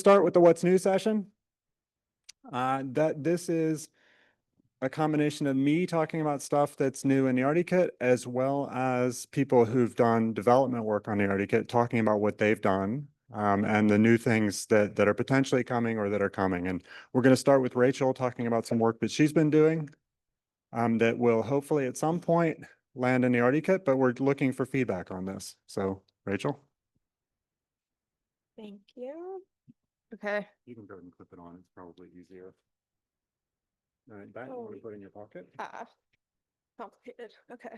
start with the What's New session. This is a combination of me talking about stuff that's new in the ArtyKit, as well as people who've done development work on the ArtyKit talking about what they've done, and the new things that are potentially coming or that are coming. And we're going to start with Rachel talking about some work that she's been doing, that will hopefully at some point land in the ArtyKit, but we're looking for feedback on this. So Rachel. Thank you. Okay. You can go ahead and clip it on. It's probably easier. All right, that you want to put in your pocket? Complicated. Okay.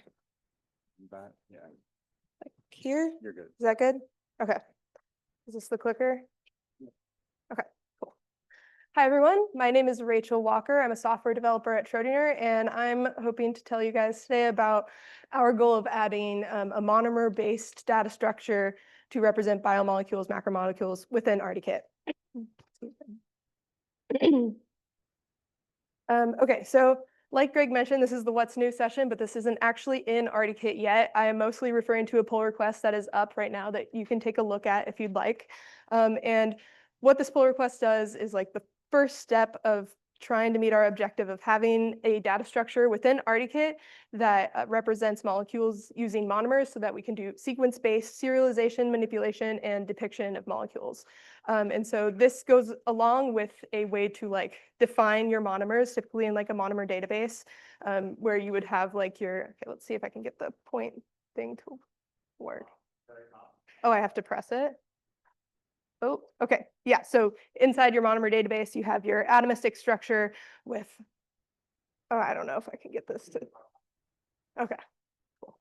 That, yeah. Like here? You're good. Is that good? Okay. Is this the clicker? Okay, cool. Hi, everyone. My name is Rachel Walker. I'm a software developer at Schrodinger, and I'm hoping to tell you guys today about our goal of adding a monomer-based data structure to represent biomolecules, macromolecules within ArtyKit. Okay, so like Greg mentioned, this is the What's New session, but this isn't actually in ArtyKit yet. I am mostly referring to a pull request that is up right now that you can take a look at if you'd like. And what this pull request does is like the first step of trying to meet our objective of having a data structure within ArtyKit that represents molecules using monomers so that we can do sequence-based serialization, manipulation, and depiction of molecules. And so this goes along with a way to like define your monomers, typically in like a monomer database, where you would have like your, okay, let's see if I can get the point thing to work. Oh, I have to press it. Oh, okay. Yeah, so inside your monomer database, you have your atomistic structure with, oh, I don't know if I can get this to, okay, cool.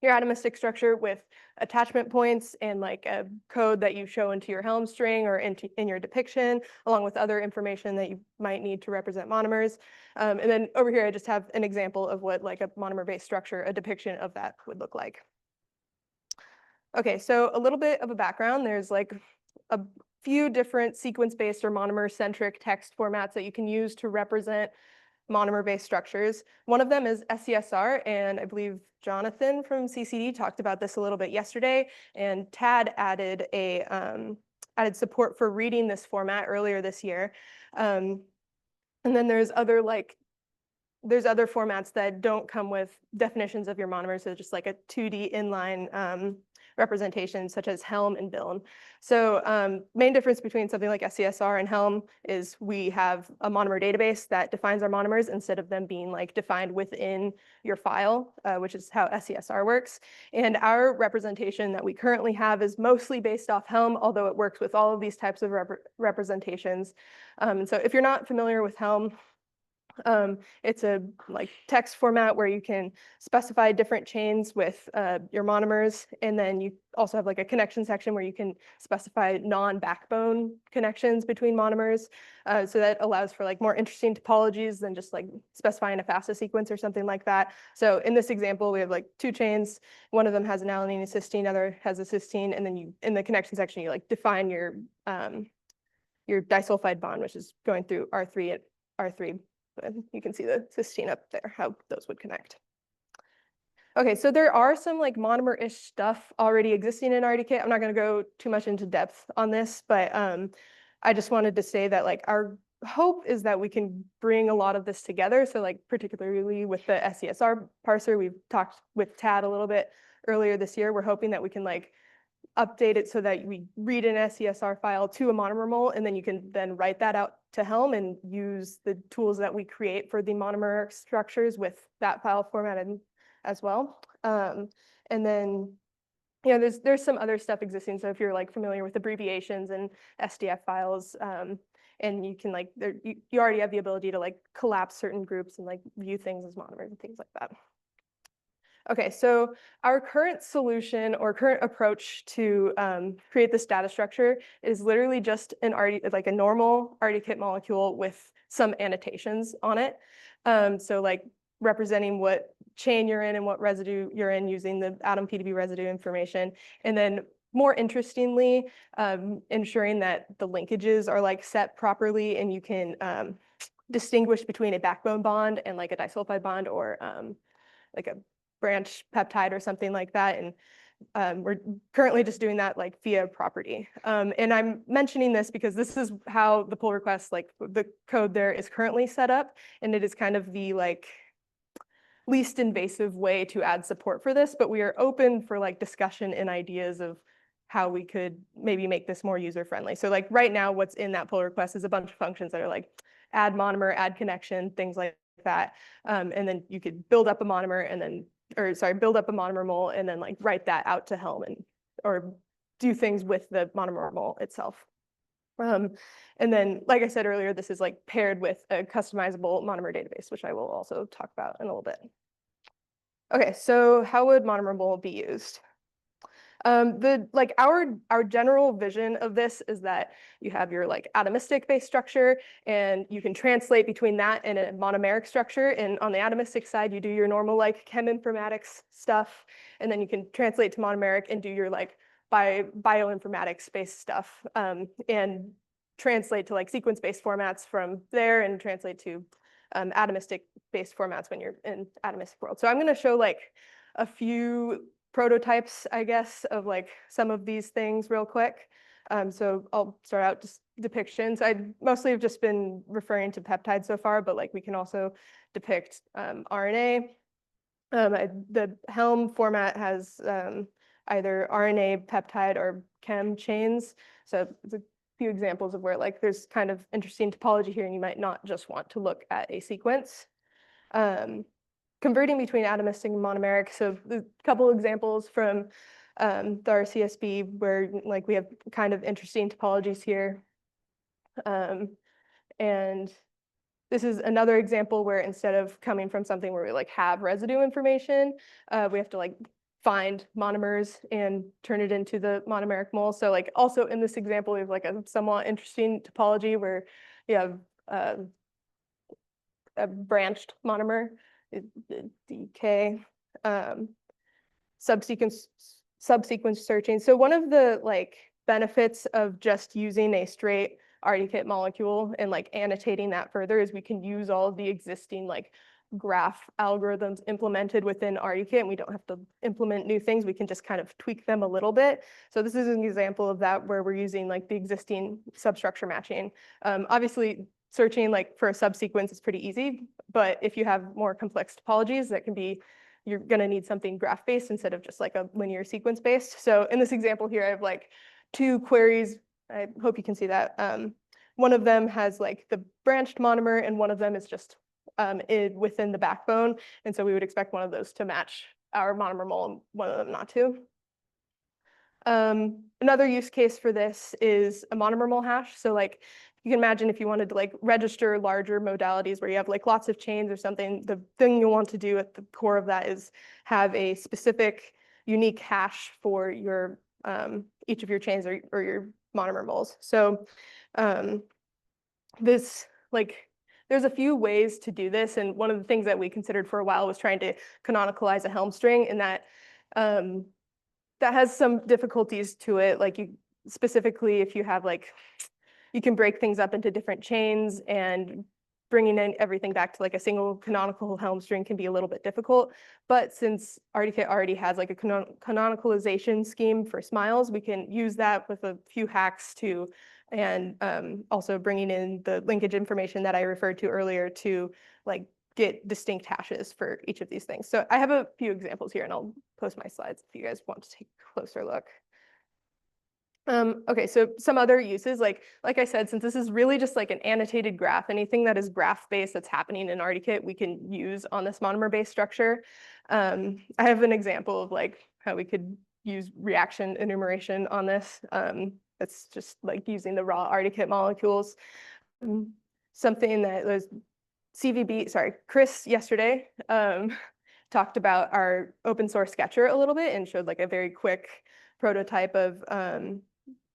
Your atomistic structure with attachment points and like a code that you show into your Helm string or in your depiction, along with other information that you might need to represent monomers. And then over here, I just have an example of what like a monomer-based structure, a depiction of that would look like. Okay, so a little bit of a background. There's like a few different sequence-based or monomer-centric text formats that you can use to represent monomer-based structures. One of them is SCSR, and I believe Jonathan from CCD talked about this a little bit yesterday, and Tad added added support for reading this format earlier this year. And then there's other formats that don't come with definitions of your monomers, so just like a 2D inline representation such as Helm and Biln. So main difference between something like SCSR and Helm is we have a monomer database that defines our monomers instead of them being like defined within your file, which is how SCSR works. And our representation that we currently have is mostly based off Helm, although it works with all of these types of representations. And so if you're not familiar with Helm, it's a like text format where you can specify different chains with your monomers, and then you also have like a connection section where you can specify non-backbone connections between monomers. So that allows for like more interesting topologies than just like specifying a FASTA sequence or something like that. So in this example, we have like two chains. One of them has an alanine and cysteine, other has a cysteine, and then you in the connection section you like define your disulfide bond, which is going through R3 at R3. You can see the cysteine up there, how those would connect. Okay, so there are some like monomer-ish stuff already existing in ArtyKit. I'm not going to go too much into depth on this, but I just wanted to say that like our hope is that we can bring a lot of this together. So like particularly with the SCSR parser, we've talked with Tad a little bit earlier this year. We're hoping that we can like update it so that we read an SCSR file to a MonomerMol, and then you can then write that out to Helm and use the tools that we create for the monomer structures with that file formatted as well. And then, you know, there's some other stuff existing. So if you're like familiar with abbreviations and SDF files, and you can like, you already have the ability to like collapse certain groups and like view things as monomers and things like that. Okay, so our current solution or current approach to create this data structure is literally just like a normal ArtyKit molecule with some annotations on it. So like representing what chain you're in and what residue you're in using the atom PDB residue information. And then more interestingly, ensuring that the linkages are like set properly and you can distinguish between a backbone bond and like a disulfide bond or like a branch peptide or something like that. And We're currently just doing that like via property. And I'm mentioning this because this is how the pull request, like the code there is currently set up. And it is kind of the like least invasive way to add support for this, but we are open for like discussion and ideas of how we could maybe make this more user friendly. So like right now, what's in that pull request is a bunch of functions that are like add monomer, add connection, things like that. And then you could build up a monomer and then, or sorry, build up a MonomerMol and then like write that out to Helm and or do things with the MonomerMol itself. And then, like I said earlier, this is like paired with a customizable monomer database, which I will also talk about in a little bit. Okay, so how would MonomerMol be used? Our general vision of this is that you have your like atomistic based structure and you can translate between that and a monomeric structure. And on the atomistic side, you do your normal like cheminformatics stuff, and then you can translate to monomeric and do your like bioinformatics based stuff, and translate to like sequence-based formats from there and translate to atomistic-based formats when you're in atomistic world. So I'm going to show like a few prototypes, I guess, of like some of these things real quick. So I'll start out just depictions. I mostly have just been referring to peptides so far, but like we can also depict RNA. The Helm format has either RNA, peptide, or chem chains. So it's a few examples of where like there's kind of interesting topology here, and you might not just want to look at a sequence. Converting between atomistic and monomeric. So a couple examples from the RCSB where like we have kind of interesting topologies here. And this is another example where instead of coming from something where we like have residue information, we have to like find monomers and turn it into the monomeric mole. So like also in this example, we have like a somewhat interesting topology where you have a branched monomer, DK, subsequence searching. So one of the like benefits of just using a straight RDKit molecule and like annotating that further is we can use all of the existing like graph algorithms implemented within RDKit, and we don't have to implement new things. We can just kind of tweak them a little bit. So this is an example of that where we're using like the existing substructure matching. Obviously, searching like for a subsequence is pretty easy, but if you have more complex topologies, that can be, you're gonna need something graph-based instead of just like a linear sequence-based. So in this example here, I have like two queries. I hope you can see that. One of them has like the branched monomer, and one of them is just within the backbone. And so we would expect one of those to match our MonomerMol and one of them not to. Another use case for this is a MonomerMol hash. So like you can imagine if you wanted to like register larger modalities where you have like lots of chains or something, the thing you want to do at the core of that is have a specific unique hash for your each of your chains or your MonomerMols. So this like there's a few ways to do this, and one of the things that we considered for a while was trying to canonicalize a Helm string, and that that has some difficulties to it. Like you specifically, if you have like, you can break things up into different chains, and bringing in everything back to like a single canonical Helm string can be a little bit difficult. But since RDKit already has like a canonicalization scheme for smiles, we can use that with a few hacks too, and also bringing in the linkage information that I referred to earlier to like get distinct hashes for each of these things. So I have a few examples here, and I'll post my slides if you guys want to take a closer look. Okay, so some other uses, like I said, since this is really just like an annotated graph, anything that is graph-based that's happening in RDKit, we can use on this monomer-based structure. I have an example of like how we could use reaction enumeration on this. It's just like using the raw RDKit molecules. Something that was Chris yesterday talked about our open source sketcher a little bit and showed like a very quick prototype of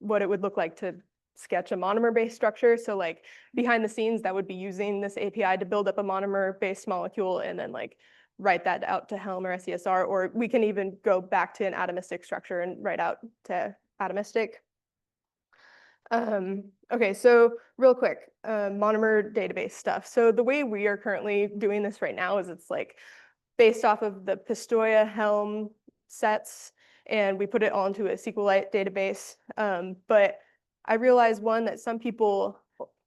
what it would look like to sketch a monomer-based structure. So like behind the scenes, that would be using this API to build up a monomer-based molecule and then like write that out to Helm or SESR, or we can even go back to an atomistic structure and write out to atomistic. Okay, so real quick, monomer database stuff. So the way we are currently doing this right now is it's like based off of the Pistoia Helm sets, and we put it all into a SQLite database. But I realized, one, that some people,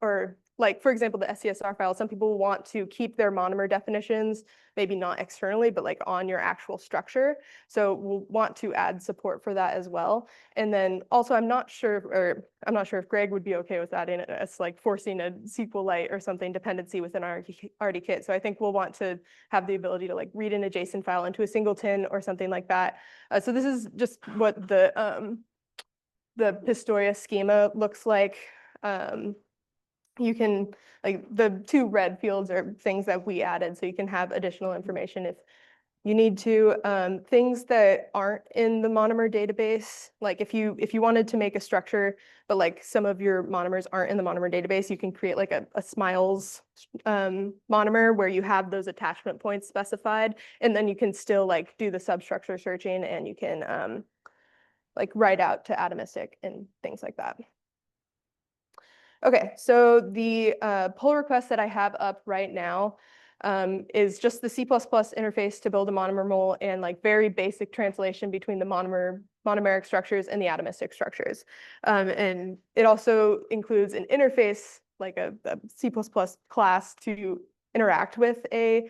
or like, for example, the SCSR file, some people want to keep their monomer definitions, maybe not externally, but like on your actual structure. So we'll want to add support for that as well. And then also, I'm not sure if Greg would be okay with adding us like forcing a SQLite or something dependency within our RDKit. So I think we'll want to have the ability to like read in a JSON file into a singleton or something like that. So this is just what the Pistoia schema looks like. You can, like, the two red fields are things that we added, so you can have additional information if you need to. Things that aren't in the monomer database, like if you wanted to make a structure, but like some of your monomers aren't in the monomer database, you can create like a SMILES monomer where you have those attachment points specified, and then you can still like do the substructure searching, and you can like write out to atomistic and things like that. Okay, so the pull request that I have up right now is just the C++ interface to build a MonomerMol and like very basic translation between the monomeric structures and the atomistic structures. And it also includes an interface, like a C++ class to interact with a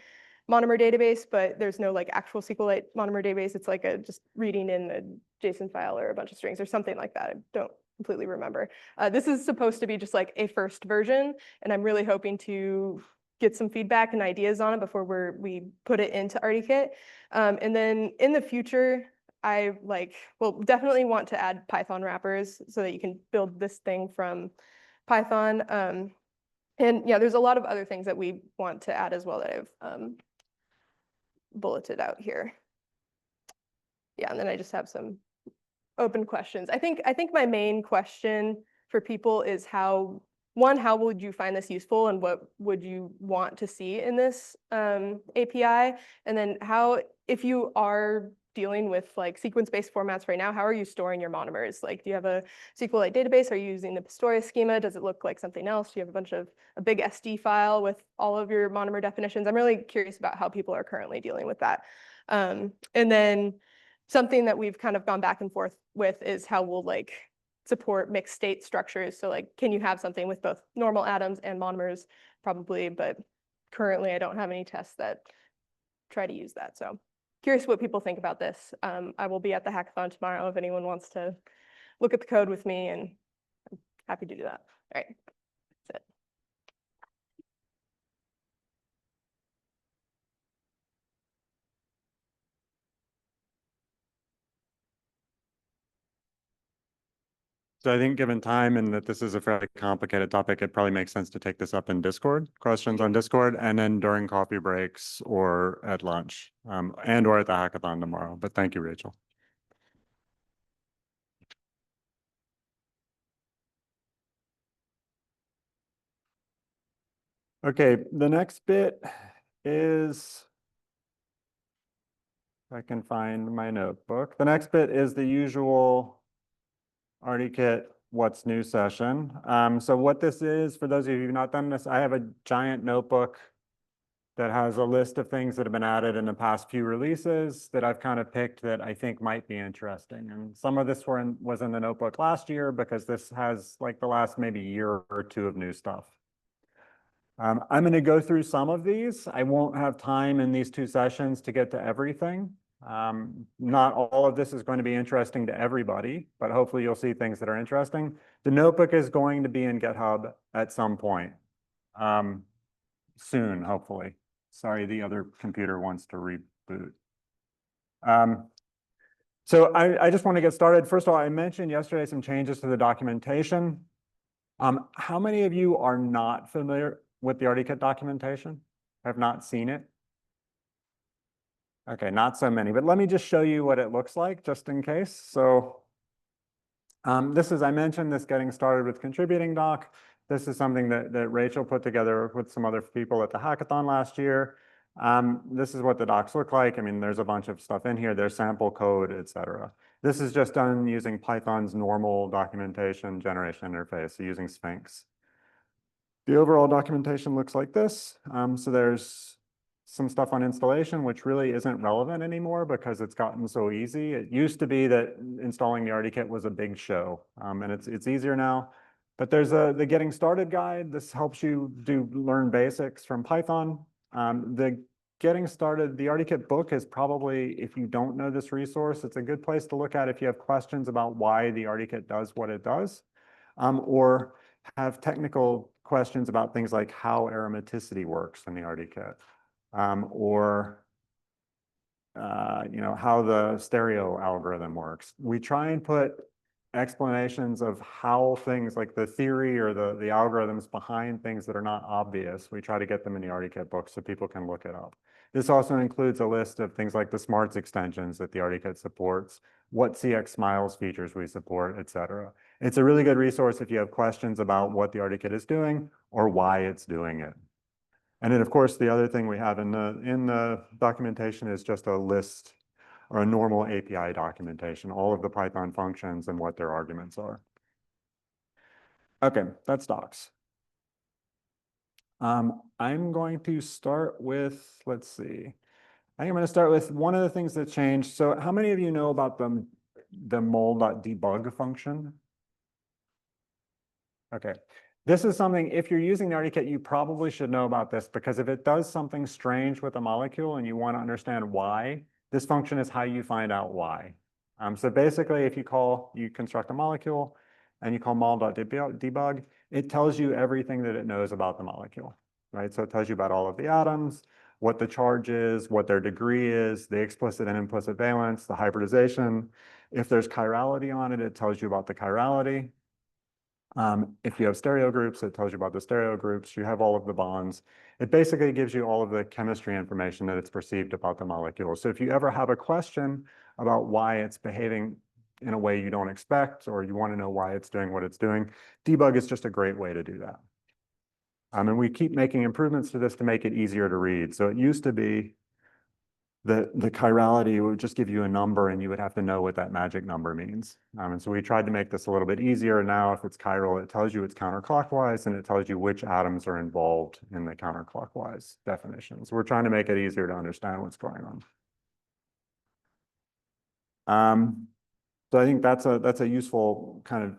monomer database, but there's no like actual SQLite monomer database. It's like just reading in a JSON file or a bunch of strings or something like that. I don't completely remember. This is supposed to be just like a first version, and I'm really hoping to get some feedback and ideas on it before we put it into RDKit. And then in the future, I will definitely want to add Python wrappers so that you can build this thing from Python. And yeah, there's a lot of other things that we want to add as well that I've bulleted out here. Yeah, and then I just have some open questions. I think my main question for people is how would you find this useful, and what would you want to see in this API? And then if you are dealing with like sequence-based formats right now, how are you storing your monomers? Like, do you have a SQLite database? Are you using the Pistoia schema? Does it look like something else? Do you have a big SD file with all of your monomer definitions? I'm really curious about how people are currently dealing with that. And then something that we've kind of gone back and forth with is how we'll like support mixed state structures. So like, can you have something with both normal atoms and monomers? Probably, but currently I don't have any tests that try to use that. So curious what people think about this. I will be at the hackathon tomorrow if anyone wants to look at the code with me, and I'm happy to do that. All right, that's it. So I think given time and that this is a fairly complicated topic, it probably makes sense to take this up in Discord, questions on Discord, and then during coffee breaks or at lunch, and or at the hackathon tomorrow. But thank you, Rachel. Okay, the next bit is, if I can find my notebook. The next bit is the usual RDKit What's New session. So what this is, for those of you who've not done this, I have a giant notebook that has a list of things that have been added in the past few releases that I've kind of picked that I think might be interesting. And some of this was in the notebook last year because this has like the last maybe year or two of new stuff. I'm going to go through some of these. I won't have time in these two sessions to get to everything. Not all of this is going to be interesting to everybody, but hopefully you'll see things that are interesting. The notebook is going to be in GitHub at some point, soon, hopefully. Sorry, the other computer wants to reboot. So I just want to get started. First of all, I mentioned yesterday some changes to the documentation. How many of you are not familiar with the RDKit documentation? Have not seen it? Okay, not so many, but let me just show you what it looks like just in case. So this is, I mentioned this getting started with contributing doc. This is something that Rachel put together with some other people at the hackathon last year. This is what the docs look like. I mean, there's a bunch of stuff in here. There's sample code, etc. This is just done using Python's normal documentation generation interface, so using Sphinx. The overall documentation looks like this. So there's some stuff on installation, which really isn't relevant anymore because it's gotten so easy. It used to be that installing the RDKit was a big show, and it's easier now. But there's the Getting Started guide. This helps you learn basics from Python. The Getting Started, the RDKit book is probably, if you don't know this resource, it's a good place to look at if you have questions about why the RDKit does what it does, or have technical questions about things like how aromaticity works in the RDKit, or how the stereo algorithm works. We try and put explanations of how things like the theory or the algorithms behind things that are not obvious. We try to get them in the RDKit book so people can look it up. This also includes a list of things like the smarts extensions that the RDKit supports, what CX Smiles features we support, etc. It's a really good resource if you have questions about what the RDKit is doing or why it's doing it. And then, of course, the other thing we have in the documentation is just a list or a normal API documentation, all of the Python functions and what their arguments are. Okay, that's docs. I'm going to start with, let's see. I think I'm going to start with one of the things that changed. So how many of you know about the mol.debug function? Okay. This is something, if you're using the RDKit, you probably should know about this, because if it does something strange with a molecule and you want to understand why, this function is how you find out why. So basically, if you construct a molecule and you call mol.debug, it tells you everything that it knows about the molecule, right? So it tells you about all of the atoms, what the charge is, what their degree is, the explicit and implicit valence, the hybridization. If there's chirality on it, it tells you about the chirality. If you have stereo groups, it tells you about the stereo groups. You have all of the bonds. It basically gives you all of the chemistry information that it's perceived about the molecule. So if you ever have a question about why it's behaving in a way you don't expect, or you want to know why it's doing what it's doing, debug is just a great way to do that. And we keep making improvements to this to make it easier to read. So it used to be the chirality would just give you a number and you would have to know what that magic number means. And so we tried to make this a little bit easier. Now, if it's chiral, it tells you it's counterclockwise and it tells you which atoms are involved in the counterclockwise definitions. We're trying to make it easier to understand what's going on. So I think that's a useful kind of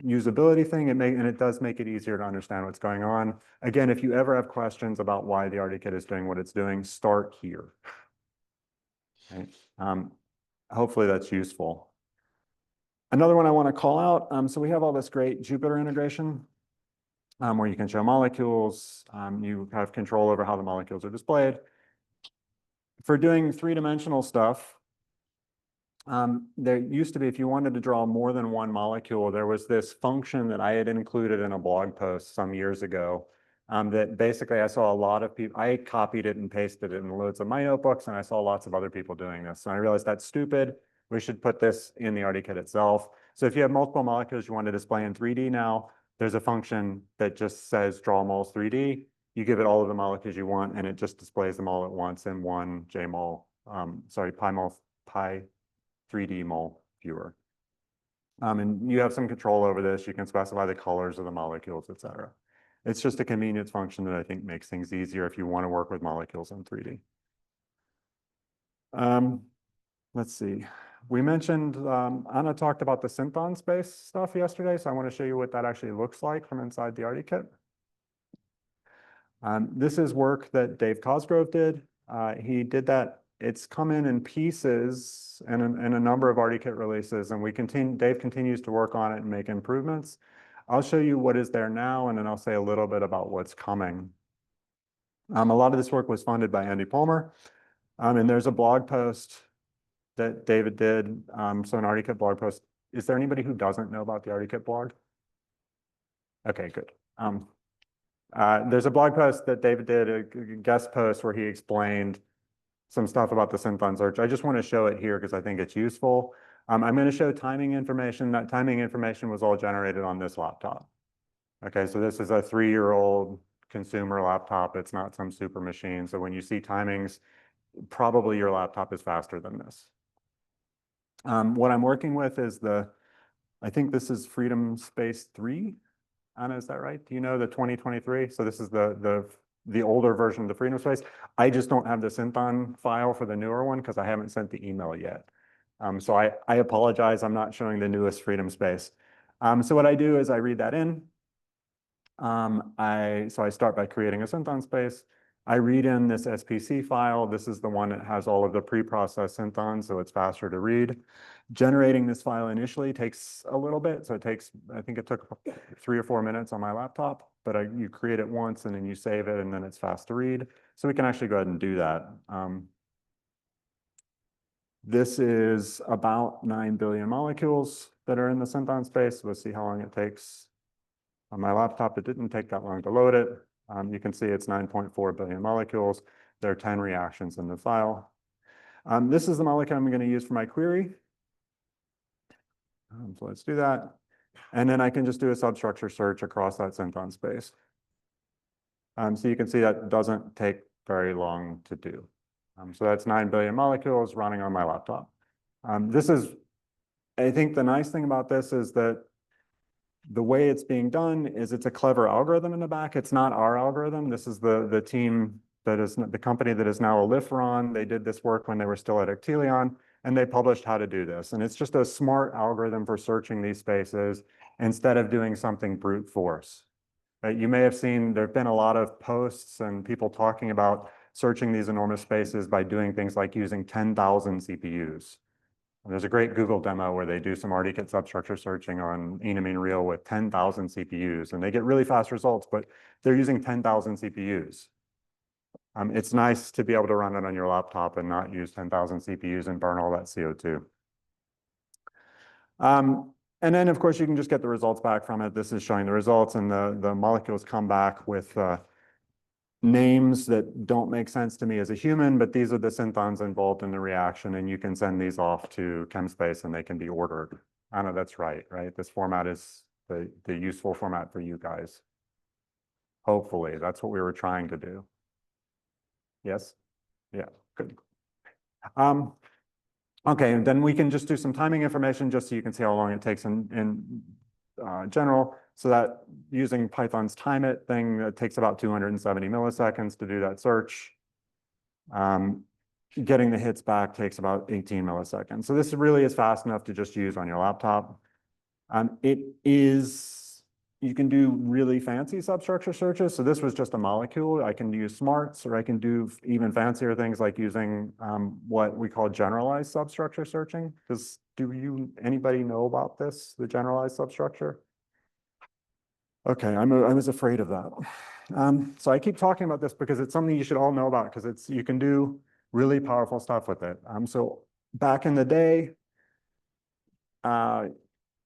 usability thing, and it does make it easier to understand what's going on. Again, if you ever have questions about why the RDKit is doing what it's doing, start here. Right? Hopefully that's useful. Another one I want to call out, so we have all this great Jupyter integration where you can show molecules, you have control over how the molecules are displayed. For doing three-dimensional stuff, there used to be, if you wanted to draw more than one molecule, there was this function that I had included in a blog post some years ago that basically I saw a lot of people, I copied it and pasted it in loads of my notebooks, and I saw lots of other people doing this. And I realized that's stupid. We should put this in the RDKit itself. So if you have multiple molecules you want to display in 3D now, there's a function that just says draw mols 3D. You give it all of the molecules you want, and it just displays them all at once in one JMol, pi 3D mol viewer. And you have some control over this. You can specify the colors of the molecules, et cetera. It's just a convenience function that I think makes things easier if you want to work with molecules in 3D. Let's see. We mentioned, Anna talked about the synthon space stuff yesterday, so I want to show you what that actually looks like from inside the RDKit. This is work that Dave Cosgrove did. He did that. It's come in pieces and a number of RDKit releases, and Dave continues to work on it and make improvements. I'll show you what is there now, and then I'll say a little bit about what's coming. A lot of this work was funded by Andy Palmer, and there's a blog post that David did, so an RDKit blog post. Is there anybody who doesn't know about the RDKit blog? Okay, good. There's a blog post that David did, a guest post where he explained some stuff about the synthon search. I just want to show it here because I think it's useful. I'm going to show timing information. That timing information was all generated on this laptop. Okay, so this is a 3-year-old consumer laptop. It's not some super machine. So when you see timings, probably your laptop is faster than this. What I'm working with is I think this is Freedom Space 3. Anna, is that right? Do you know the 2023? So this is the the older version of the Freedom Space. I just don't have the Synthon file for the newer one because I haven't sent the email yet. So I apologize, I'm not showing the newest Freedom Space. So what I do is I read that in. So I start by creating a Synthon space. I read in this SPC file. This is the one that has all of the pre-processed Synthon, so it's faster to read. Generating this file initially takes a little bit. So it takes, I think it took 3 or 4 minutes on my laptop, but you create it once and then you save it and then it's fast to read. So we can actually go ahead and do that. This is about 9 billion molecules that are in the Synthon space. We'll see how long it takes. On my laptop, it didn't take that long to load it. You can see it's 9.4 billion molecules. There are 10 reactions in the file. This is the molecule I'm going to use for my query. So let's do that. And then I can just do a substructure search across that Synthon space. So you can see that doesn't take very long to do. So that's 9 billion molecules running on my laptop. I think the nice thing about this is that the way it's being done is it's a clever algorithm in the back. It's not our algorithm. This is the team that is the company that is now Alifron. They did this work when they were still at Actelion, and they published how to do this. And it's just a smart algorithm for searching these spaces instead of doing something brute force. Right? You may have seen there have been a lot of posts and people talking about searching these enormous spaces by doing things like using 10,000 CPUs. There's a great Google demo where they do some RDKit substructure searching on enamine real with 10,000 CPUs, and they get really fast results, but they're using 10,000 CPUs. It's nice to be able to run it on your laptop and not use 10,000 CPUs and burn all that CO2. And then, of course, you can just get the results back from it. This is showing the results, and the molecules come back with names that don't make sense to me as a human, but these are the synthons involved in the reaction, and you can send these off to ChemSpace and they can be ordered. I know that's right? This format is the useful format for you guys. Hopefully, that's what we were trying to do. Yes? Yeah, good. Okay, and then we can just do some timing information just so you can see how long it takes in general. So that using Python's time it thing, that takes about 270 milliseconds to do that search. Getting the hits back takes about 18 milliseconds. So this really is fast enough to just use on your laptop. You can do really fancy substructure searches. So this was just a molecule. I can use smarts, or I can do even fancier things like using what we call generalized substructure searching. Anybody know about this, the generalized substructure? Okay, I was afraid of that. So I keep talking about this because it's something you should all know about, because you can do really powerful stuff with it. So back in the day,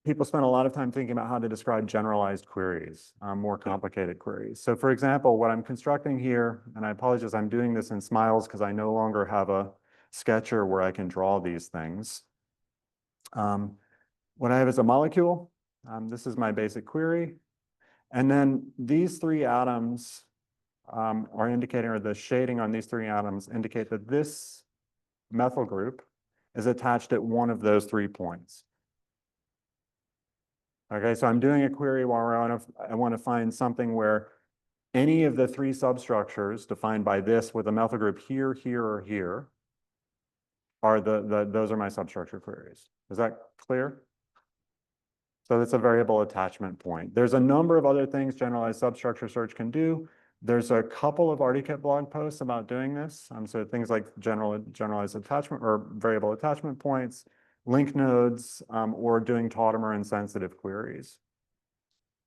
people spent a lot of time thinking about how to describe generalized queries, more complicated queries. So for example, what I'm constructing here, and I apologize, I'm doing this in Smiles because I no longer have a sketcher where I can draw these things. What I have is a molecule. This is my basic query. And then these 3 atoms are indicating, or the shading on these 3 atoms indicate that this methyl group is attached at one of those 3 points. Okay, so I'm doing a query where I want to find something where any of the 3 substructures defined by this with a methyl group here, here, or here are those are my substructure queries. Is that clear? So that's a variable attachment point. There's a number of other things generalized substructure search can do. There's a couple of RDKit blog posts about doing this. So things like generalized attachment or variable attachment points, link nodes, or doing tautomer and sensitive queries.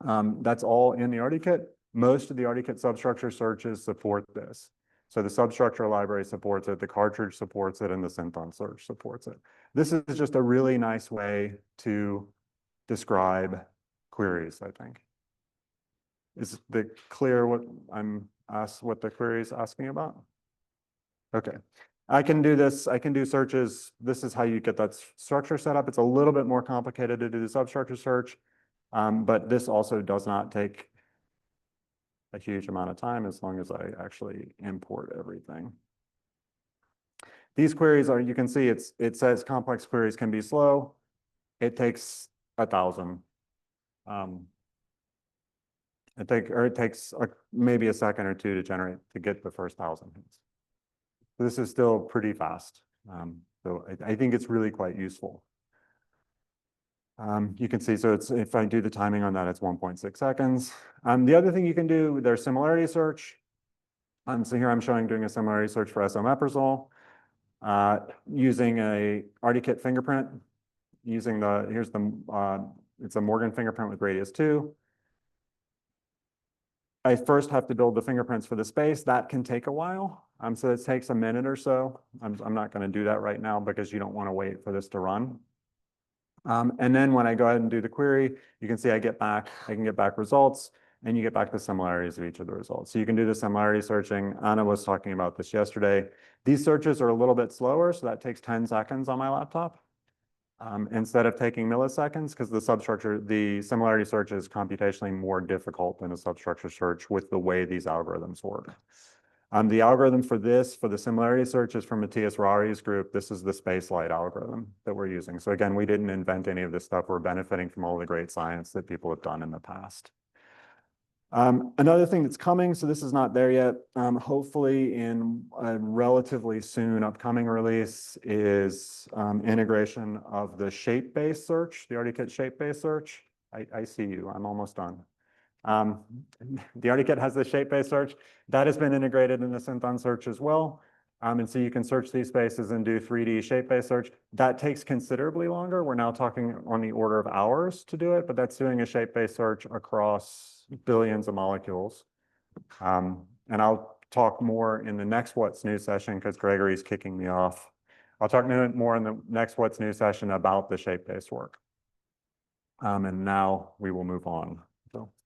That's all in the RDKit. Most of the RDKit substructure searches support this. So the substructure library supports it, the cartridge supports it, and the Synthon search supports it. This is just a really nice way to describe queries, I think. Is it clear what the query is asking about? Okay. I can do this. I can do searches. This is how you get that structure set up. It's a little bit more complicated to do the substructure search, but this also does not take a huge amount of time as long as I actually import everything. These queries are, you can see it says complex queries can be slow. It takes 1,000. It takes maybe a second or two to get the first 1,000 hits. This is still pretty fast. So I think it's really quite useful. You can see, so if I do the timing on that, it's 1.6 seconds. The other thing you can do, there's similarity search. So here I'm showing doing a similarity search for esomeprazole using a ArtiKit fingerprint, using it's a Morgan fingerprint with radius 2. I first have to build the fingerprints for the space. That can take a while. So it takes a minute or so. I'm not going to do that right now because you don't want to wait for this to run. And then when I go ahead and do the query, you can see I can get back results, and you get back the similarities of each of the results. So you can do the similarity searching. Anna was talking about this yesterday. These searches are a little bit slower, so that takes 10 seconds on my laptop. Instead of taking milliseconds, because the similarity search is computationally more difficult than a substructure search with the way these algorithms work. The algorithm for the similarity search is from Matthias Rari's group. This is the spacelight algorithm that we're using. So again, we didn't invent any of this stuff. We're benefiting from all the great science that people have done in the past. Another thing that's coming, so this is not there yet, hopefully in a relatively soon upcoming release is integration of the shape-based search, the ArtiKit shape-based search. I see you, I'm almost done. The ArtiKit has the shape-based search. That has been integrated in the Synthon search as well. And so you can search these spaces and do 3D shape-based search. That takes considerably longer. We're now talking on the order of hours to do it, but that's doing a shape-based search across billions of molecules. And I'll talk more in the next What's New session because Gregory's kicking me off. I'll talk more in the next What's New session about the shape-based work. And now we will move on. So.